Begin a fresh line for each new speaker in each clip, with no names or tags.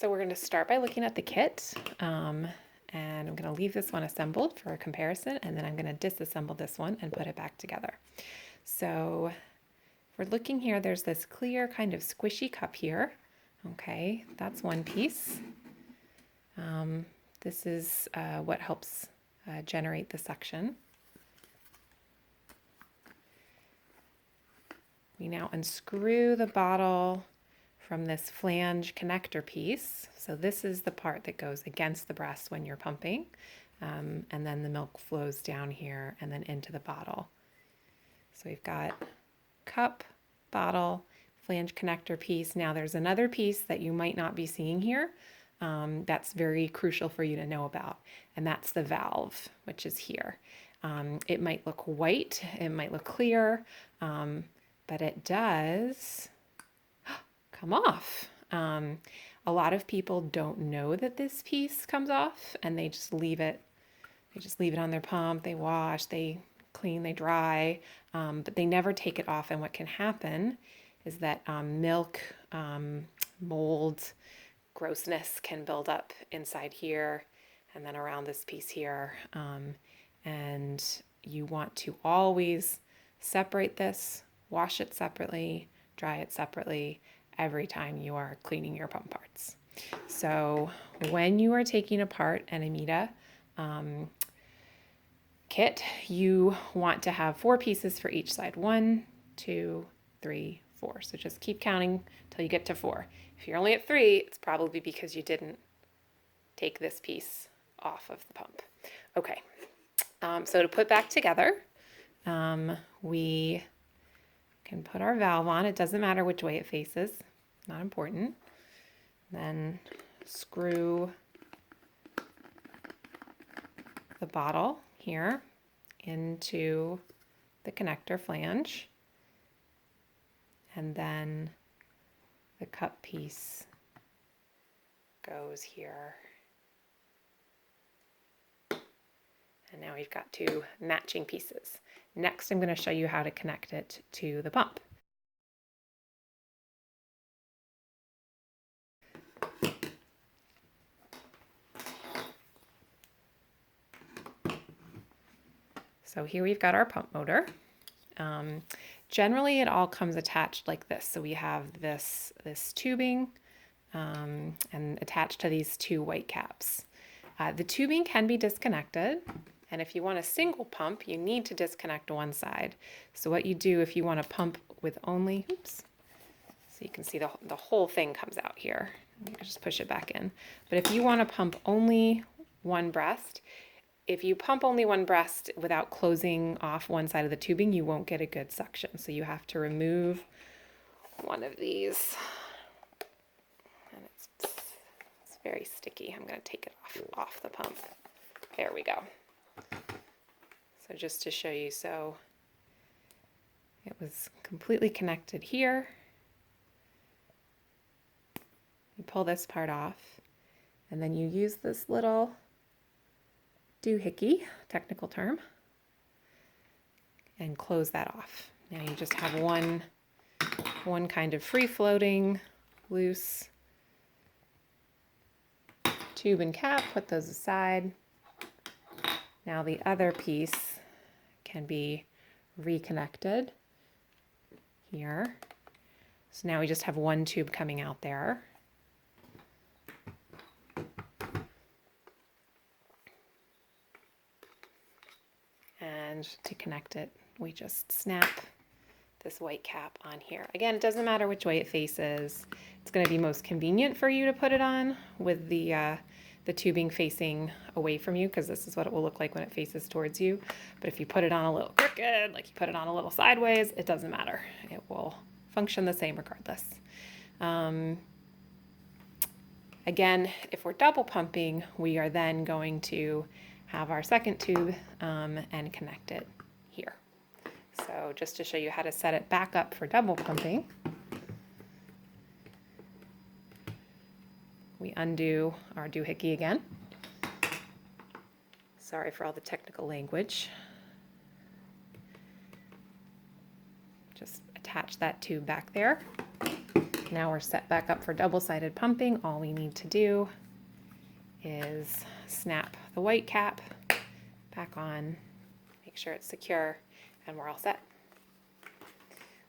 So we're going to start by looking at the kit, and I'm going to leave this one assembled for a comparison, and then I'm going to disassemble this one and put it back together. So if we're looking here, there's this clear kind of squishy cup here. Okay, that's one piece. This is what helps generate the suction. We now unscrew the bottle from this flange connector piece. So this is the part that goes against the breast when you're pumping. And then the milk flows down here and then into the bottle. So we've got cup, bottle, flange connector piece. Now there's another piece that you might not be seeing here that's very crucial for you to know about, and that's the valve, which is here. It might look white, it might look clear, but it does come off. A lot of people don't know that this piece comes off, and they just leave it. They just leave it on their pump. They wash, they clean, they dry, but they never take it off. And what can happen is that milk, mold, grossness can build up inside here and then around this piece here. And you want to always separate this, wash it separately, dry it separately every time you are cleaning your pump parts. So when you are taking apart an Ameda kit, you want to have 4 pieces for each side. 1, 2, 3, 4. So just keep counting till you get to 4. If you're only at 3, it's probably because you didn't take this piece off of the pump. Okay, so to put back together, we can put our valve on. It doesn't matter which way it faces, not important. Then screw the bottle here into the connector flange, and then the cup piece goes here. And now we've got 2 matching pieces. Next, I'm going to show you how to connect it to the pump. So here we've got our pump motor. Generally, it all comes attached like this. So we have this tubing and attached to these 2 white caps. The tubing can be disconnected, and if you want a single pump, you need to disconnect one side. So what you do if you want to pump with only, oops, so you can see the whole thing comes out here. You can just push it back in. But if you want to pump only one breast, if you pump only one breast without closing off one side of the tubing, you won't get a good suction. So you have to remove one of these. And it's very sticky. I'm going to take it off the pump. There we go. So just to show you, so it was completely connected here. You pull this part off, and then you use this little doohickey, technical term, and close that off. Now you just have one kind of free-floating, loose tube and cap. Put those aside. Now the other piece can be reconnected here. So now we just have one tube coming out there. And to connect it, we just snap this white cap on here. Again, it doesn't matter which way it faces. It's going to be most convenient for you to put it on with the tubing facing away from you, because this is what it will look like when it faces towards you. But if you put it on a little crooked, like you put it on a little sideways, it doesn't matter. It will function the same regardless. Again, if we're double pumping, we are then going to have our second tube and connect it here. So just to show you how to set it back up for double pumping, we undo our doohickey again. Sorry for all the technical language. Just attach that tube back there. Now we're set back up for double-sided pumping. All we need to do is snap the white cap back on, make sure it's secure, and we're all set.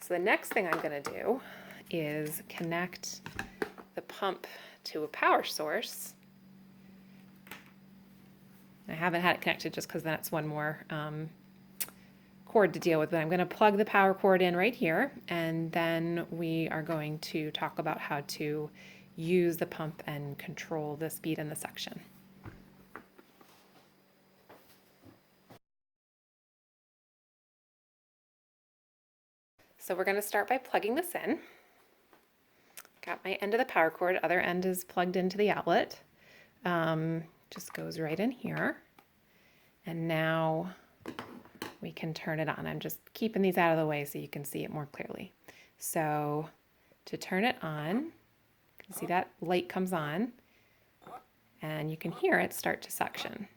So the next thing I'm going to do is connect the pump to a power source. I haven't had it connected just because that's one more cord to deal with, but I'm going to plug the power cord in right here, and then we are going to talk about how to use the pump and control the speed and the suction. So we're going to start by plugging this in. Got my end of the power cord, other end is plugged into the outlet. Just goes right in here. And now we can turn it on. I'm just keeping these out of the way so you can see it more clearly. So to turn it on, you can see that light comes on and you can hear it start to suction.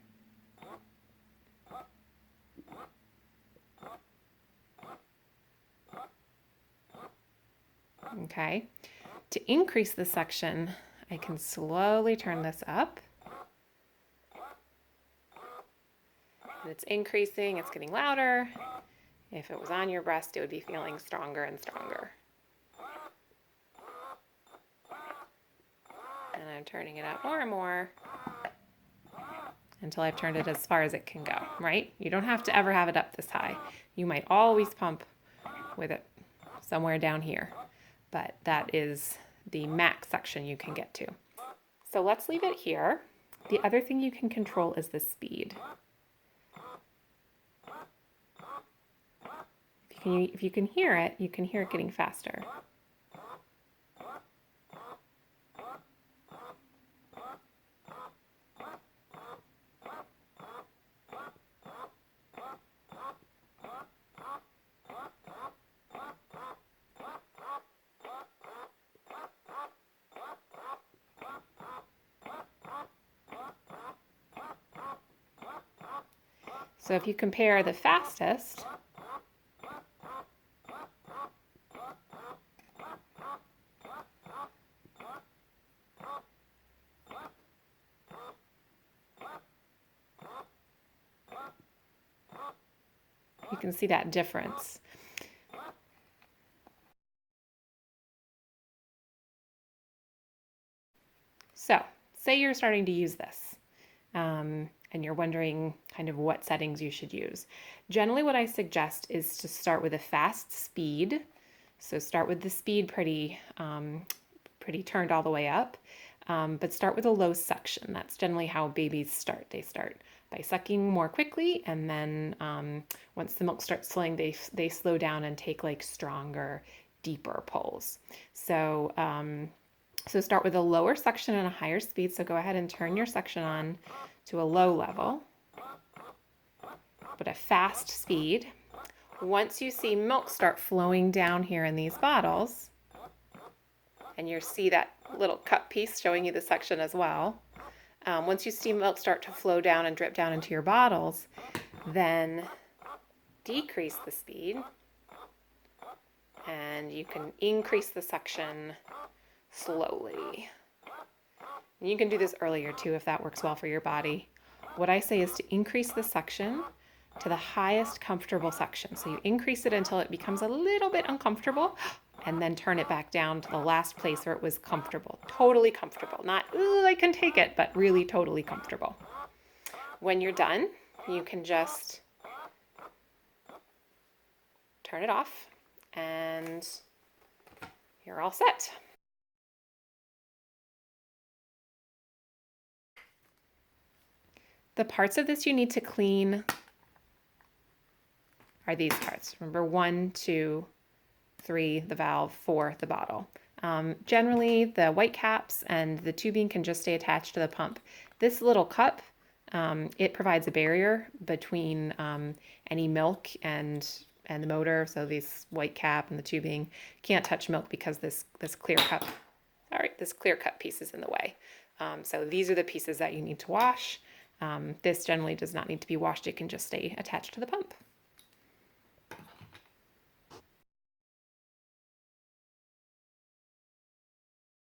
Okay, to increase the suction, I can slowly turn this up. And it's increasing, it's getting louder. If it was on your breast, it would be feeling stronger and stronger. And I'm turning it up more and more until I've turned it as far as it can go, right? You don't have to ever have it up this high. You might always pump with it somewhere down here, but that is the max suction you can get to. So let's leave it here. The other thing you can control is the speed. If you can hear it, you can hear it getting faster. So if you compare the fastest you can see that difference. So, say you're starting to use this, and you're wondering kind of what settings you should use. Generally, what I suggest is to start with a fast speed. So start with the speed pretty turned all the way up, but start with a low suction. That's generally how babies start. They start by sucking more quickly, and then once the milk starts flowing, they slow down and take like stronger, deeper pulls. So so start with a lower suction and a higher speed. So go ahead and turn your suction on to a low level, but a fast speed. Once you see milk start flowing down here in these bottles, and you see that little cup piece showing you the suction as well, once you see milk start to flow down and drip down into your bottles, then decrease the speed, and you can increase the suction slowly. And you can do this earlier too if that works well for your body. What I say is to increase the suction to the highest comfortable suction. So you increase it until it becomes a little bit uncomfortable, and then turn it back down to the last place where it was comfortable. Totally comfortable. Not, ooh, I can take it, but really totally comfortable. When you're done, you can just turn it off, and you're all set. The parts of this you need to clean are these parts. Remember, 1, 2, 3, the valve, 4, the bottle. Generally, the white caps and the tubing can just stay attached to the pump. This little cup, it provides a barrier between any milk and the motor. So this white cap and the tubing can't touch milk because this clear cup, this clear cup piece is in the way. So these are the pieces that you need to wash. This generally does not need to be washed. It can just stay attached to the pump.